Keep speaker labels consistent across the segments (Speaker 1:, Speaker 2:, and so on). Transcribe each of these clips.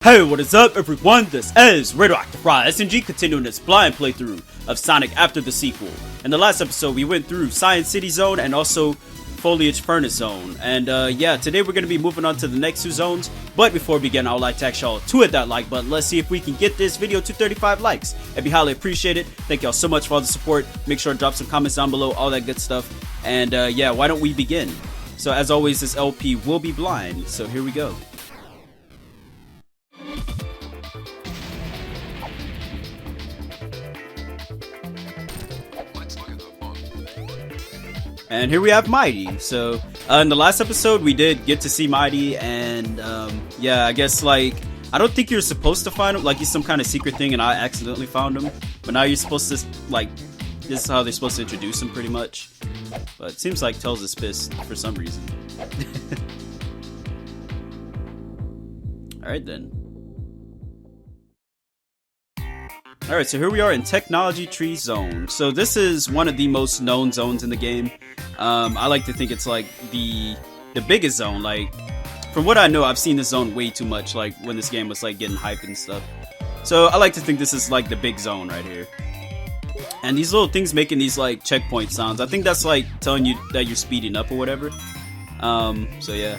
Speaker 1: Hey, what is up everyone? This is Radioactive Raw SNG continuing its blind playthrough of Sonic after the sequel. In the last episode, we went through Science City Zone and also Foliage Furnace Zone. And yeah, today we're going to be moving on to the next two zones. But before we begin, I would like to ask y'all to hit that like button. Let's see if we can get this video to 35 likes. It'd be highly appreciated. Thank y'all so much for all the support. Make sure to drop some comments down below, all that good stuff. And yeah, why don't we begin? So as always, this LP will be blind. So here we go. And here we have Mighty. So in the last episode we did get to see Mighty, and yeah, I guess like I don't think you're supposed to find him, like he's some kind of secret thing and I accidentally found him, but now you're supposed to, like, this is how they're supposed to introduce him pretty much. But it seems like Tails is pissed for some reason. Alright then. Alright, so here we are in Technology Tree Zone. So this is one of the most known zones in the game. I like to think it's like the biggest zone. Like, from what I know, I've seen this zone way too much, like when this game was like getting hyped and stuff. So I like to think this is like the big zone right here. And these little things making these like checkpoint sounds, I think that's like telling you that you're speeding up or whatever. So yeah,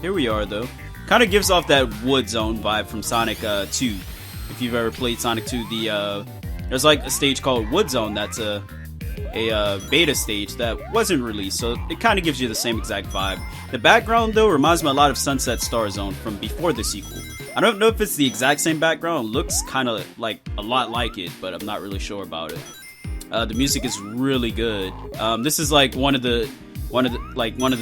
Speaker 1: here we are though. Kind of gives off that wood zone vibe from Sonic 2. If you've ever played Sonic 2, there's like a stage called Wood Zone that's a beta stage that wasn't released, so it kind of gives you the same exact vibe. The background though reminds me a lot of Sunset Star Zone from before the sequel. I don't know if it's the exact same background. It looks kind of like a lot like it, but I'm not really sure about it. The music is really good. This is like one of the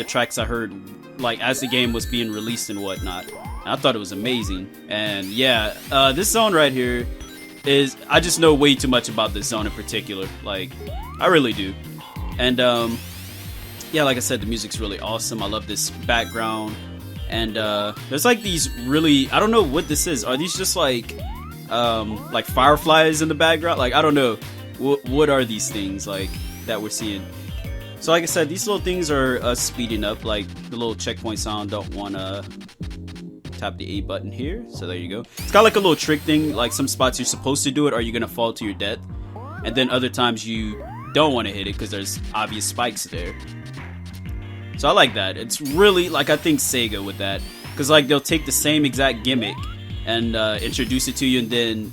Speaker 1: tracks I heard like as the game was being released and whatnot. I thought it was amazing. And yeah, this zone right here is, I just know way too much about this zone in particular. Like, I really do. And yeah, like I said, the music's really awesome. I love this background. And there's like these really, I don't know what this is. Are these just like fireflies in the background? Like, I don't know. What are these things like that we're seeing? So like I said, these little things are us speeding up, like the little checkpoint sound. Don't want to tap the A button here, so there you go. It's got like a little trick thing, like some spots you're supposed to do it or you're gonna fall to your death, and then other times you don't want to hit it because there's obvious spikes there. So I like that. It's really like, I think Sega with that, because like they'll take the same exact gimmick and introduce it to you, and then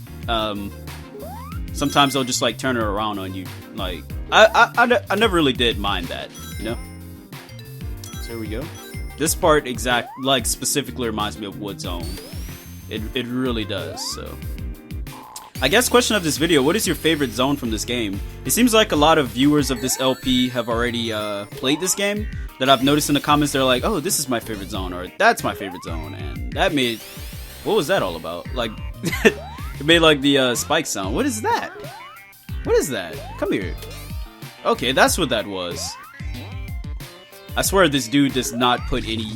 Speaker 1: sometimes they'll just like turn it around on you. Like I never really did mind that, you know. So here we go. This part specifically reminds me of Wood Zone. It really does. So I guess question of this video, what is your favorite zone from this game? It seems like a lot of viewers of this LP have already played this game. That I've noticed in the comments, they're like, oh, this is my favorite zone, or that's my favorite zone. And that made, what was that all about? Like, it made like the spike sound. What is that? What is that? Come here. Okay, that's what that was. I swear this dude does not put any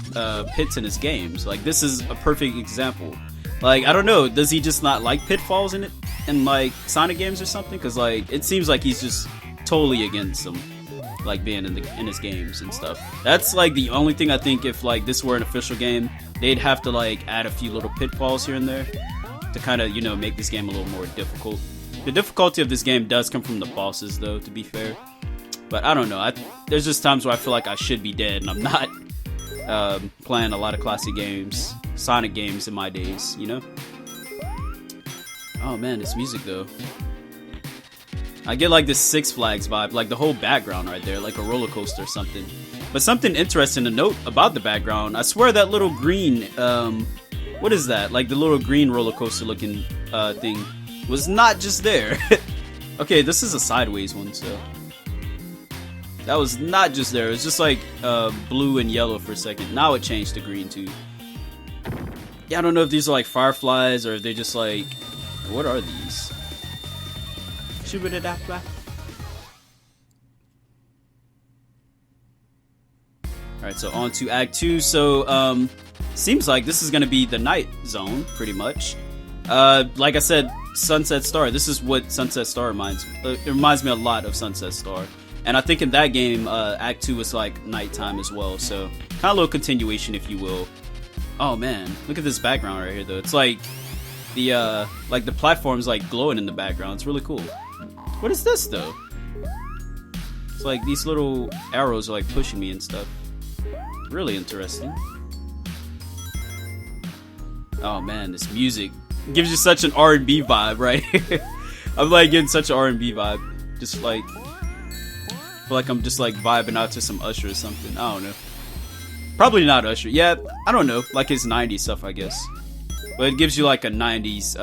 Speaker 1: pits in his games. Like, this is a perfect example. Like, I don't know, does he just not like pitfalls in it, in like Sonic games or something? Because like, it seems like he's just totally against them, like being in his games and stuff. That's like the only thing I think, if like this were an official game, they'd have to like add a few little pitfalls here and there to kind of, you know, make this game a little more difficult. The difficulty of this game does come from the bosses though, to be fair. But I don't know, there's just times where I feel like I should be dead and I'm not playing a lot of classic games, Sonic games in my days, you know? Oh man, this music though. I get like this Six Flags vibe, like the whole background right there, like a roller coaster or something. But something interesting to note about the background, I swear that little green, what is that? Like the little green roller coaster looking thing was not just there. Okay, this is a sideways one, so that was not just there. It was just like blue and yellow for a second. Now it changed to green too. Yeah, I don't know if these are like fireflies or if they're just like, what are these? Alright, so on to Act 2. So, seems like this is gonna be the night zone, pretty much. Like I said, Sunset Star. This is what Sunset Star reminds me. It reminds me a lot of Sunset Star. And I think in that game, Act 2 was like nighttime as well, so kind of a little continuation, if you will. Oh man, look at this background right here though. It's like like the platforms like glowing in the background. It's really cool. What is this though? It's like these little arrows are like pushing me and stuff. Really interesting. Oh man, this music gives you such an R&B vibe, right? I'm like getting such an R&B vibe. Just like, feel like I'm just like vibing out to some Usher or something. I don't know. Probably not Usher. Yeah, I don't know. Like his 90s stuff, I guess. But it gives you like a 90s,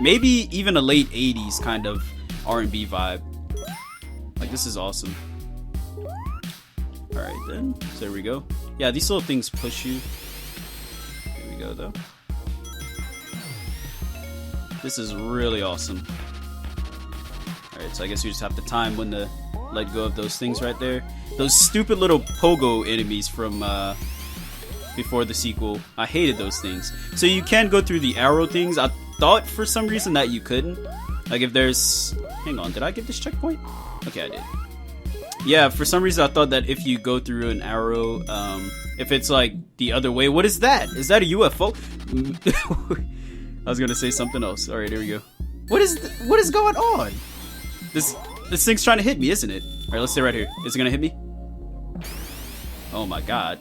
Speaker 1: maybe even a late 80s kind of R&B vibe. Like this is awesome. Alright then, so there we go. Yeah, these little things push you. Here we go though. This is really awesome. Alright, so I guess you just have to time when to let go of those things right there. Those stupid little pogo enemies from before the sequel. I hated those things. So you can go through the arrow things. I thought for some reason that you couldn't. Like if there's... Hang on, did I get this checkpoint? Okay, I did. Yeah, for some reason I thought that if you go through an arrow, if it's like the other way... What is that? Is that a UFO? I was gonna say something else. Alright, here we go. What is going on? This thing's trying to hit me, isn't it? Alright, let's stay right here. Is it gonna hit me? Oh my god.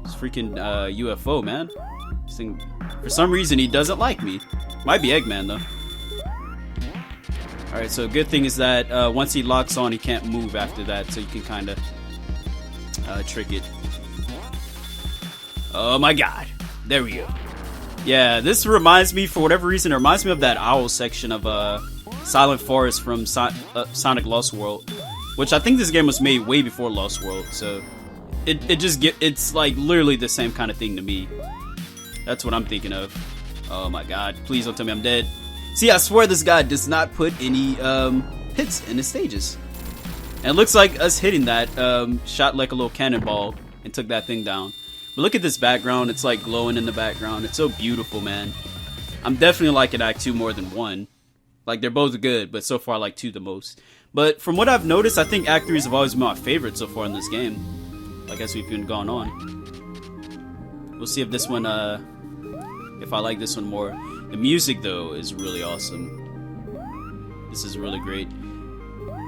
Speaker 1: This freaking UFO, man. This thing, for some reason, he doesn't like me. Might be Eggman, though. Alright, so good thing is that once he locks on, he can't move after that, so you can kind of trick it. Oh my god. There we go. Yeah, this reminds me, for whatever reason, it reminds me of that owl section of Silent Forest from Sonic Lost World, which I think this game was made way before Lost World, so it's like literally the same kind of thing to me. That's what I'm thinking of. Oh my god, please don't tell me I'm dead. See, I swear this guy does not put any hits in his stages. And it looks like us hitting that shot like a little cannonball and took that thing down. But look at this background, it's like glowing in the background. It's so beautiful, man. I'm definitely liking Act 2 more than 1. Like, they're both good, but so far I like 2 the most. But from what I've noticed, I think Act 3 have always been my favorite so far in this game. Like, as we've been going on. We'll see if this one, if I like this one more. The music, though, is really awesome. This is really great.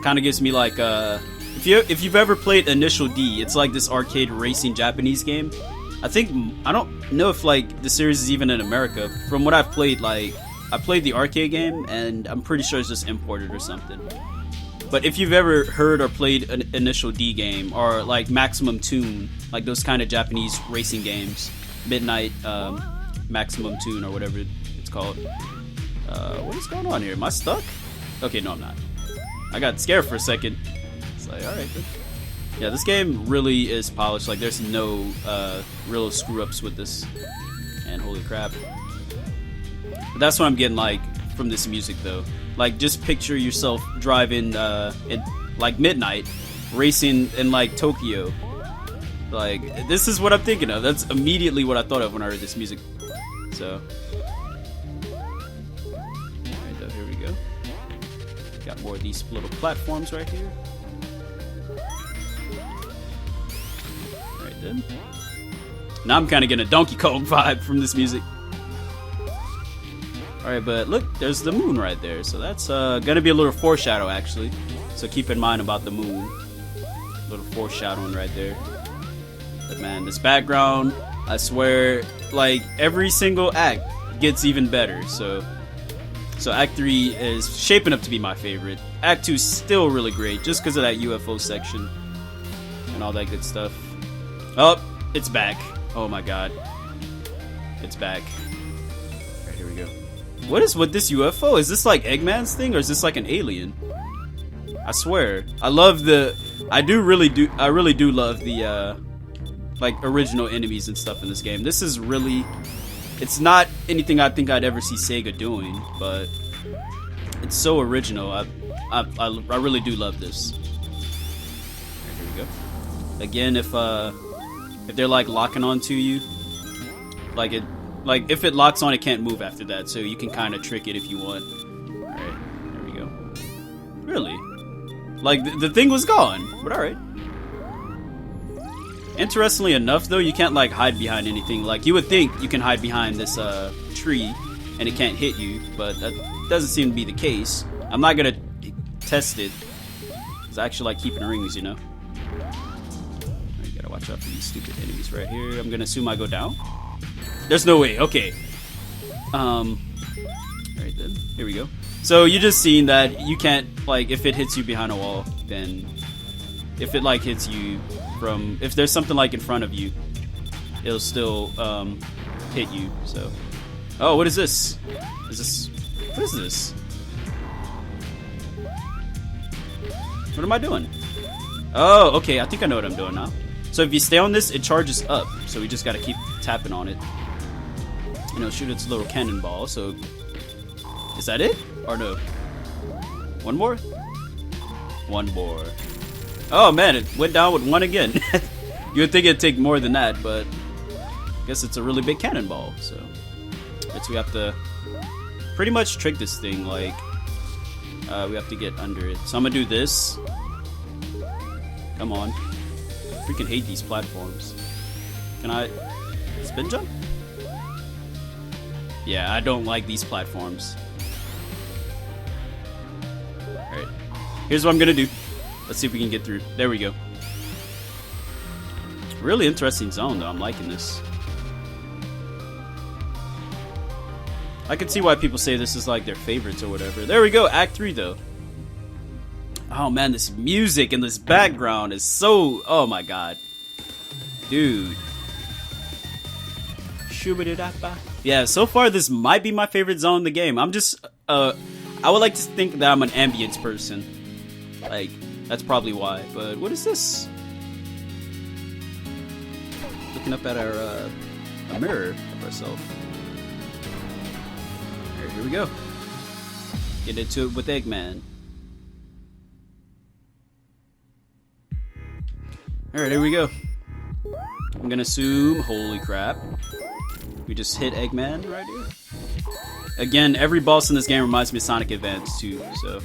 Speaker 1: Kind of gives me, like, if you've ever played Initial D, it's like this arcade racing Japanese game. I don't know if, like, the series is even in America. From what I've played, like, I played the arcade game, and I'm pretty sure it's just imported or something. But if you've ever heard or played an Initial D game, or like Maximum Tune, like those kind of Japanese racing games, Midnight Maximum Tune or whatever it's called. What is going on here? Am I stuck? Okay, no, I'm not. I got scared for a second. It's like, alright. Yeah, this game really is polished. Like, there's no real screw-ups with this. And holy crap. But that's what I'm getting, like, from this music, though. Like, just picture yourself driving in, like, midnight, racing in, like, Tokyo. Like, this is what I'm thinking of. That's immediately what I thought of when I heard this music. So. Alright, here we go. Got more of these little platforms right here. Alright, then. Now I'm kind of getting a Donkey Kong vibe from this music. Alright, but look, there's the moon right there. So that's gonna be a little foreshadow, actually. So keep in mind about the moon. A little foreshadowing right there. But man, this background, I swear, like, every single act gets even better. So Act 3 is shaping up to be my favorite. Act 2 is still really great, just because of that UFO section. And all that good stuff. Oh, it's back. Oh my god. It's back. Alright, here we go. What is with this UFO? Is this like Eggman's thing, or is this like an alien? I swear. I really do love the like original enemies and stuff in this game. This is really, it's not anything I think I'd ever see Sega doing, but it's so original. I really do love this. Right, here we go. Again, if they're like locking onto you, like if it locks on, it can't move after that, so you can kind of trick it if you want. Alright, there we go. Really? Like, the thing was gone, but alright. Interestingly enough, though, you can't, like, hide behind anything. Like, you would think you can hide behind this tree and it can't hit you, but that doesn't seem to be the case. I'm not gonna test it, because I actually like keeping rings, you know? You gotta watch out for these stupid enemies right here. I'm gonna assume I go down. There's no way, okay. Alright then, here we go. So you just seen that you can't, like, if it hits you behind a wall, then if it like hits you from, if there's something like in front of you, it'll still hit you. So, oh, what is this? Is this, what is this? What am I doing? Oh, okay, I think I know what I'm doing now. So if you stay on this, it charges up. So we just gotta keep tapping on it. You know, shoot its little cannonball. So, is that it? Or no? One more? One more. Oh man, it went down with one again. You would think it'd take more than that, but I guess it's a really big cannonball. So, we have to pretty much trick this thing. Like, we have to get under it. So I'm gonna do this. Come on. I freaking hate these platforms. Can I spin jump? Yeah, I don't like these platforms. Alright. Here's what I'm gonna do. Let's see if we can get through. There we go. Really interesting zone though. I'm liking this. I can see why people say this is like their favorites or whatever. There we go. Act 3 though. Oh man, this music and this background is so... Oh my god. Dude. Yeah, so far this might be my favorite zone in the game. I'm just... I would like to think that I'm an ambience person. Like, that's probably why. But what is this? Looking up at our a mirror of ourselves. Alright, here we go. Get into it with Eggman. Alright, here we go. I'm gonna assume, holy crap, we just hit Eggman right here. Again, every boss in this game reminds me of Sonic Advance 2, so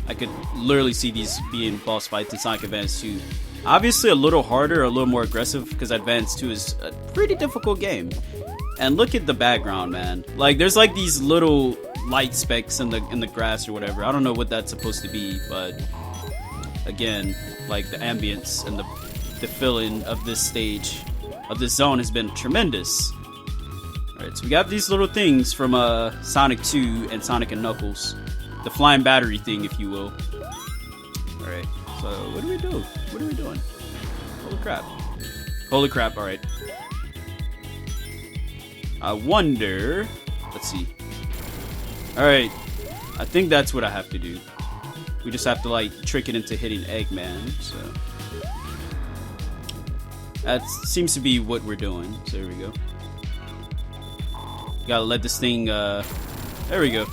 Speaker 1: I could literally see these being boss fights in Sonic Advance 2. Obviously a little harder, a little more aggressive, because Advance 2 is a pretty difficult game. And look at the background, man. Like, there's like these little light specks in the grass or whatever. I don't know what that's supposed to be, but again, like the ambience and the feeling of this stage, of this zone, has been tremendous. Alright, so we got these little things from Sonic 2 and Sonic and Knuckles. The flying battery thing, if you will. Alright, so what do we do? What are we doing? Holy crap. Holy crap, alright. I wonder... Let's see. Alright, I think that's what I have to do. We just have to, like, trick it into hitting Eggman, so... That seems to be what we're doing, so there we go. Gotta let this thing, there we go.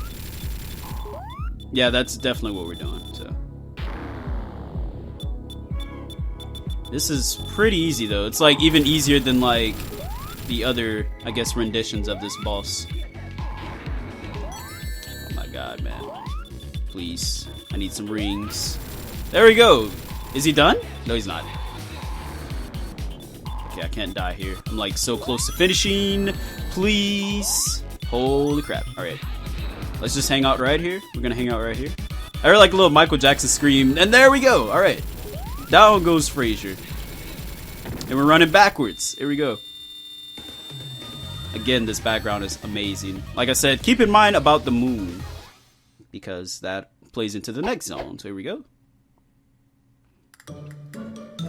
Speaker 1: Yeah, that's definitely what we're doing, so. This is pretty easy, though. It's, like, even easier than, like, the other, I guess, renditions of this boss. Oh my god, man. Please. I need some rings. There we go! Is he done? No, he's not. Okay, I can't die here. I'm, like, so close to finishing. Please. Holy crap. Alright. Let's just hang out right here. We're gonna hang out right here. I heard like a little Michael Jackson scream, and there we go. Alright. Down goes Frazier. And we're running backwards. Here we go. Again, this background is amazing. Like I said, keep in mind about the moon, because that plays into the next zone. So here we go.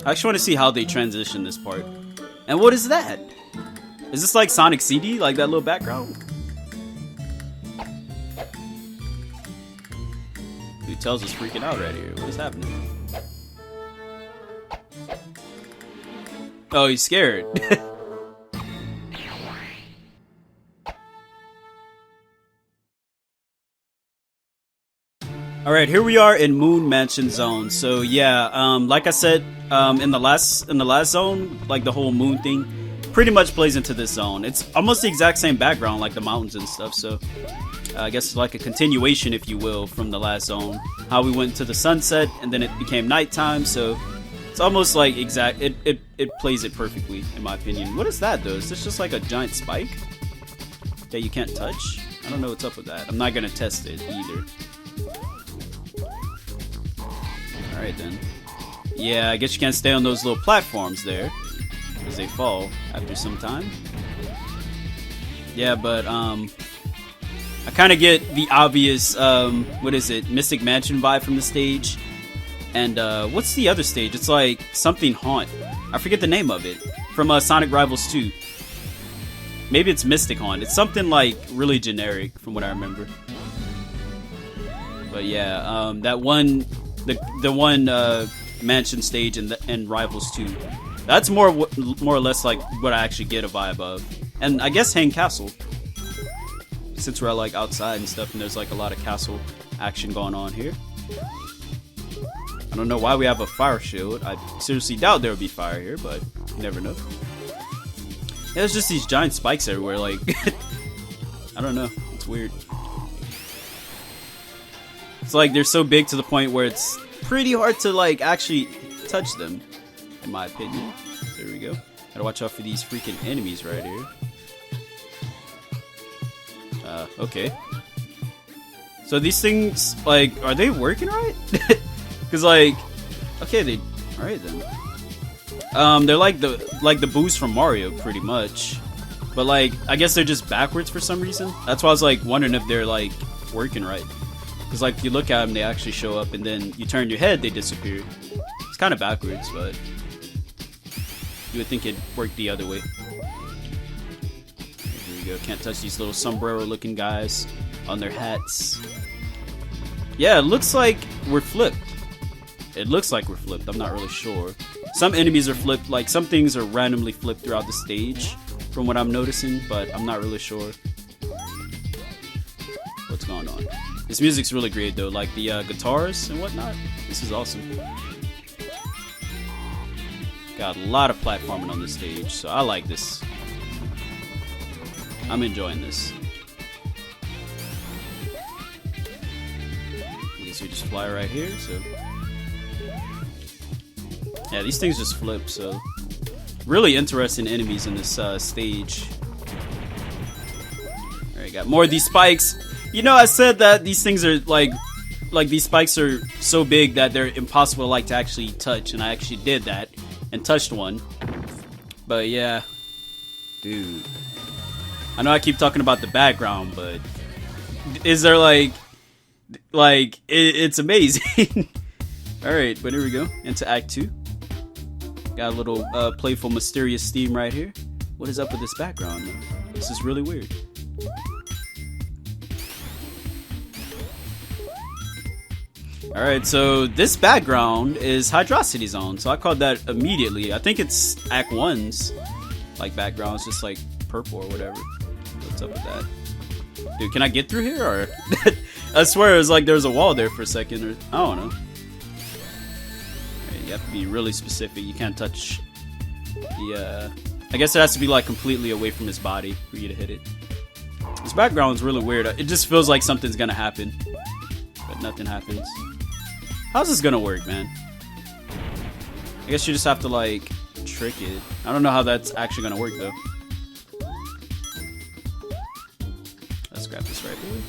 Speaker 1: I actually want to see how they transition this part. And what is that? Is this like Sonic CD? Like that little background? Dude tells us freaking out right here. What is happening? Oh, he's scared. Alright, here we are in Moon Mansion Zone. So yeah, like I said, in the last zone, like the whole moon thing pretty much plays into this zone. It's almost the exact same background, like the mountains and stuff, so I guess it's like a continuation, if you will, from the last zone. How we went to the sunset and then it became nighttime, so it's almost like exact, it plays it perfectly, in my opinion. What is that though? Is this just like a giant spike? that you can't touch? I don't know what's up with that. I'm not gonna test it either. Alright then. Yeah, I guess you can't stay on those little platforms there, because they fall after some time. Yeah, but I kind of get the obvious, what is it, Mystic Mansion vibe from the stage. And what's the other stage? It's like something Haunt. I forget the name of it. From Sonic Rivals 2. Maybe it's Mystic Haunt. It's something like really generic from what I remember. But yeah, that one, the one mansion stage in Rivals 2. That's more or less like what I actually get a vibe of. And I guess Hang Castle. Since we're like outside and stuff and there's like a lot of castle action going on here. I don't know why we have a fire shield. I seriously doubt there would be fire here, but you never know. Yeah, there's just these giant spikes everywhere, like... I don't know. It's weird. It's like they're so big to the point where it's pretty hard to like actually touch them, in my opinion. There we go. Gotta watch out for these freaking enemies right here. Okay. So these things, like, are they working right? Because like, okay, they, all right then. They're like the boost from Mario, pretty much. But like, I guess they're just backwards for some reason. That's why I was like wondering if they're like working right. Because like, if you look at them, they actually show up, and then you turn your head, they disappear. It's kind of backwards, but you would think it'd work the other way. Here we go. Can't touch these little sombrero-looking guys on their hats. Yeah, it looks like we're flipped. It looks like we're flipped. I'm not really sure. Some enemies are flipped. Like, some things are randomly flipped throughout the stage, from what I'm noticing, but I'm not really sure what's going on. This music's really great, though. Like, the guitars and whatnot. This is awesome. Got a lot of platforming on the stage, so I like this. I'm enjoying this. I guess we just fly right here, so... Yeah, these things just flip, so... Really interesting enemies in this stage. Alright, got more of these spikes. You know, I said that these things are like these spikes are so big that they're impossible like to actually touch, and I actually did that and touched one. But yeah, dude, I know I keep talking about the background, but is there like it's amazing. All right, but here we go into Act 2. Got a little playful, mysterious theme right here. What is up with this background, though? This is really weird. Alright, so this background is Hydrocity Zone, so I called that immediately. I think it's Act 1's like background, it's just like purple or whatever. What's up with that? Dude, can I get through here, or? I swear it was like there was a wall there for a second, or I don't know. Right, you have to be really specific, you can't touch the, I guess it has to be like completely away from his body for you to hit it. This background is really weird, it just feels like something's gonna happen, but nothing happens. How's this gonna work, man? I guess you just have to like trick it. I don't know how that's actually gonna work though. Let's grab this right here.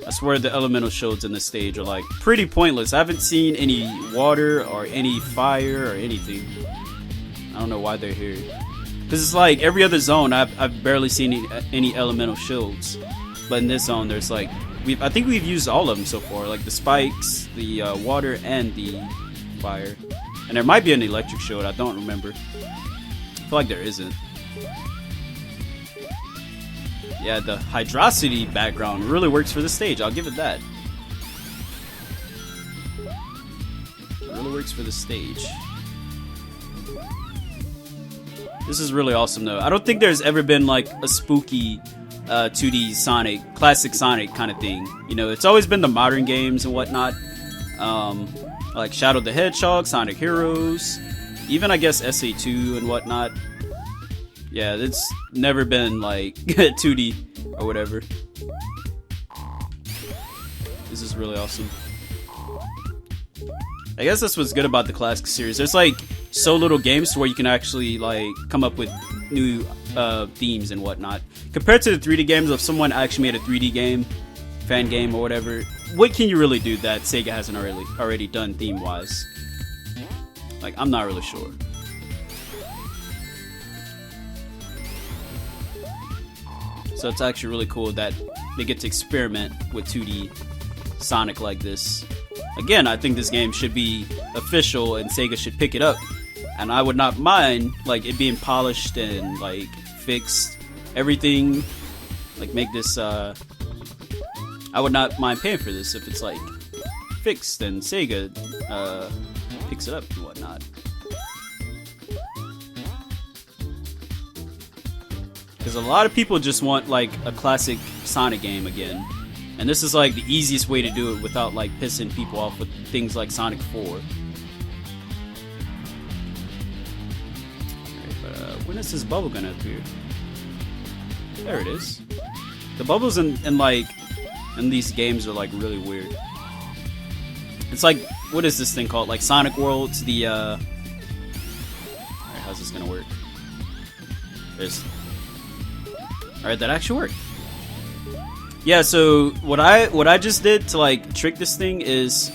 Speaker 1: I swear the elemental shields in this stage are like pretty pointless. I haven't seen any water or any fire or anything. I don't know why they're here. Cause it's like every other zone I've barely seen any elemental shields. But in this zone there's like I think we've used all of them so far, like the spikes, the water, and the fire. And there might be an electric shield, I don't remember. I feel like there isn't. Yeah, the Hydrocity background really works for the stage, I'll give it that. It really works for the stage. This is really awesome though. I don't think there's ever been like a spooky 2D Sonic, classic Sonic kind of thing. You know, it's always been the modern games and whatnot. Like Shadow the Hedgehog, Sonic Heroes, even I guess SA2 and whatnot. Yeah, it's never been like 2D or whatever. This is really awesome. I guess that's what's good about the classic series. There's like so little games to where you can actually like come up with new themes and whatnot. Compared to the 3D games, if someone actually made a 3D game, fan game or whatever, what can you really do that Sega hasn't already done theme wise? Like, I'm not really sure. So it's actually really cool that they get to experiment with 2D Sonic like this. Again, I think this game should be official and Sega should pick it up. And I would not mind like it being polished and like fixed, everything. Like make this I would not mind paying for this if it's like fixed and Sega picks it up and whatnot. Because a lot of people just want like a classic Sonic game again. And this is like the easiest way to do it without like pissing people off with things like Sonic 4. Alright, but when is this bubble gonna appear? There it is. The bubbles in these games are like really weird. It's like, what is this thing called? Like Sonic Worlds, the alright, how's this gonna work? Alright, that actually worked. Yeah, so what I just did to like trick this thing is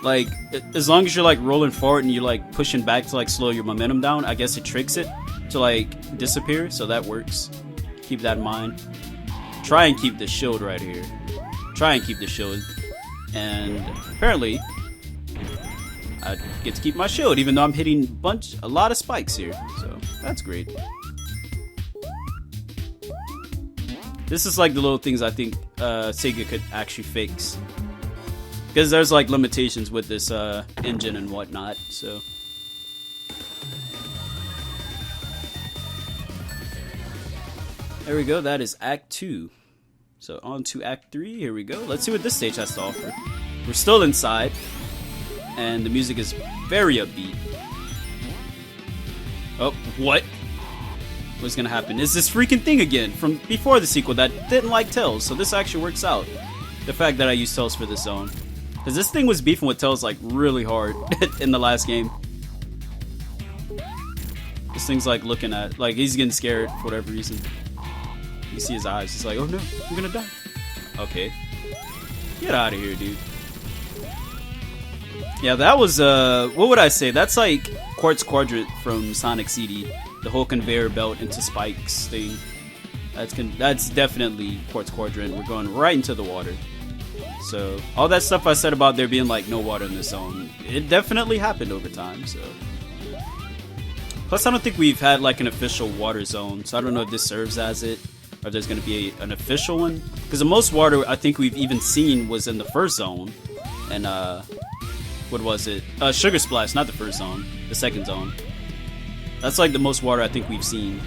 Speaker 1: like as long as you're like rolling forward and you're like pushing back to like slow your momentum down, I guess it tricks it to like disappear, so that works. Keep that in mind. Try and keep the shield right here. Try and keep the shield. And apparently I get to keep my shield even though I'm hitting a lot of spikes here. So that's great. This is like the little things I think Sega could actually fix. Because there's like limitations with this engine and whatnot, so. There we go, that is Act 2. So on to Act 3, here we go. Let's see what this stage has to offer. We're still inside, and the music is very upbeat. Oh, what? What's gonna happen? Is this freaking thing again from before the sequel that didn't like Tails, so this actually works out. The fact that I used Tails for this zone. Because this thing was beefing with Tails like really hard in the last game. This thing's like looking at, like he's getting scared for whatever reason. You see his eyes, he's like, oh no, I'm gonna die. Okay. Get out of here, dude. Yeah, that was, what would I say? That's like Quartz Quadrant from Sonic CD. The whole conveyor belt into spikes thing. That's definitely Quartz Quadrant. We're going right into the water. So all that stuff I said about there being like no water in this zone, it definitely happened over time. So plus I don't think we've had like an official water zone, so I don't know if this serves as it or if there's going to be an official one. Because the most water I think we've even seen was in the first zone, and what was it? Sugar Splash, not the first zone, the second zone. That's like the most water I think we've seen.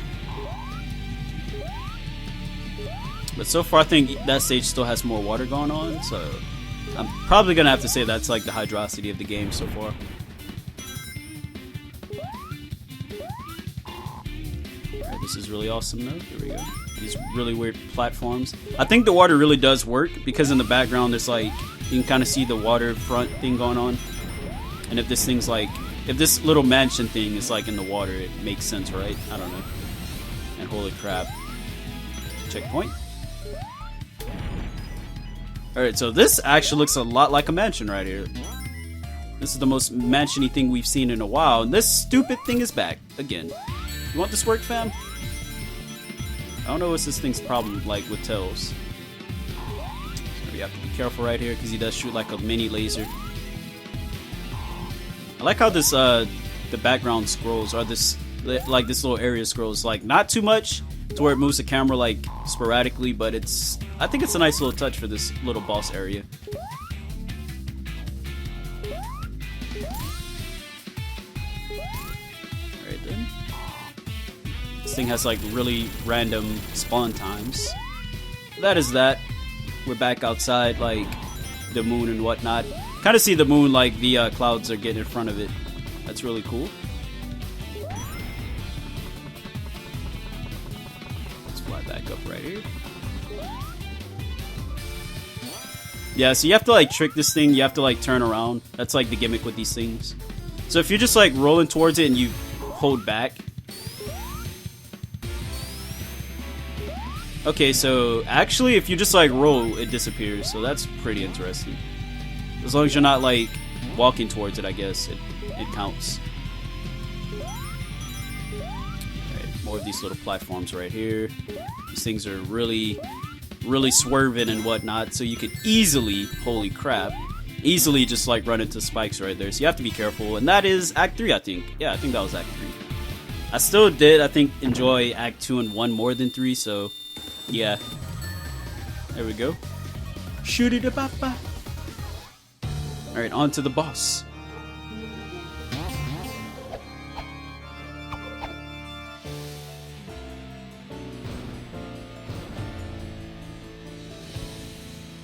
Speaker 1: But so far I think that stage still has more water going on, so I'm probably gonna have to say that's like the hydrosity of the game so far. Alright, this is really awesome though. Here we go. These really weird platforms. I think the water really does work because in the background there's like, you can kind of see the waterfront thing going on. And if this thing's like, if this little mansion thing is like in the water, it makes sense, right? I don't know. And holy crap. Checkpoint. Alright, so this actually looks a lot like a mansion right here. This is the most mansion-y thing we've seen in a while. And this stupid thing is back again. You want this to work, fam? I don't know what's this thing's problem like with Tails. So we have to be careful right here because he does shoot like a mini laser. I like how this the background scrolls, or this like this little area scrolls, like not too much to where it moves the camera like sporadically, but I think it's a nice little touch for this little boss area. Alright then. This thing has like really random spawn times. That is that. We're back outside, like the moon and whatnot. Kind of see the moon like the clouds are getting in front of it. That's really cool. Let's fly back up right here. Yeah, so you have to like trick this thing. You have to like turn around. That's like the gimmick with these things. So if you're just like rolling towards it and you hold back, Okay, so actually, if you just like roll, it disappears. So that's pretty interesting. As long as you're not like walking towards it, I guess it counts. Alright, more of these little platforms right here. These things are really swerving and whatnot, so you could easily, holy crap, easily just like run into spikes right there. So you have to be careful, and that is Act 3, I think. Yeah, I think that was Act 3. I still did, I think, enjoy Act 2 and 1 more than 3, so yeah. There we go. Shoot it up. Alright, on to the boss.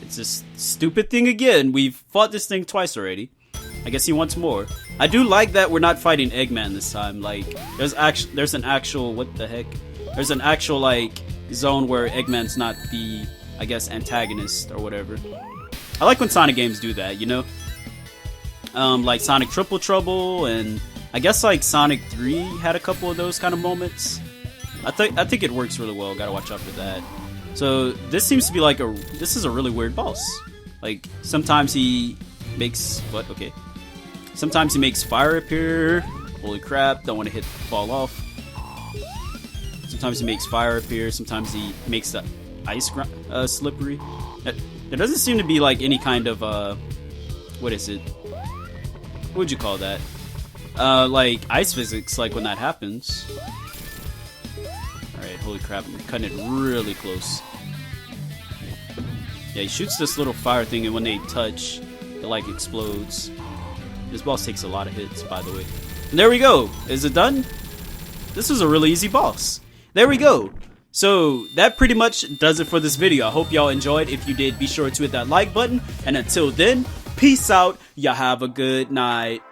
Speaker 1: It's this stupid thing again. We've fought this thing twice already. I guess he wants more. I do like that we're not fighting Eggman this time. Like, there's an actual, what the heck? There's an actual, like, zone where Eggman's not the, I guess, antagonist or whatever. I like when Sonic games do that, you know? Like Sonic Triple Trouble, and I guess like Sonic 3 had a couple of those kind of moments. I think it works really well. Gotta watch out for that. So this seems to be like this is a really weird boss. Like sometimes he makes okay. Sometimes he makes fire appear. Holy crap! Don't want to fall off. Sometimes he makes fire appear. Sometimes he makes the ice slippery. There doesn't seem to be like any kind of what is it? What would you call that? Like ice physics, like when that happens. Alright, holy crap, I'm cutting it really close. Yeah, he shoots this little fire thing, and when they touch, it like explodes. This boss takes a lot of hits, by the way. And there we go! Is it done? This was a really easy boss. There we go! So, that pretty much does it for this video. I hope y'all enjoyed. If you did, be sure to hit that like button. And until then, peace out. Y'all have a good night.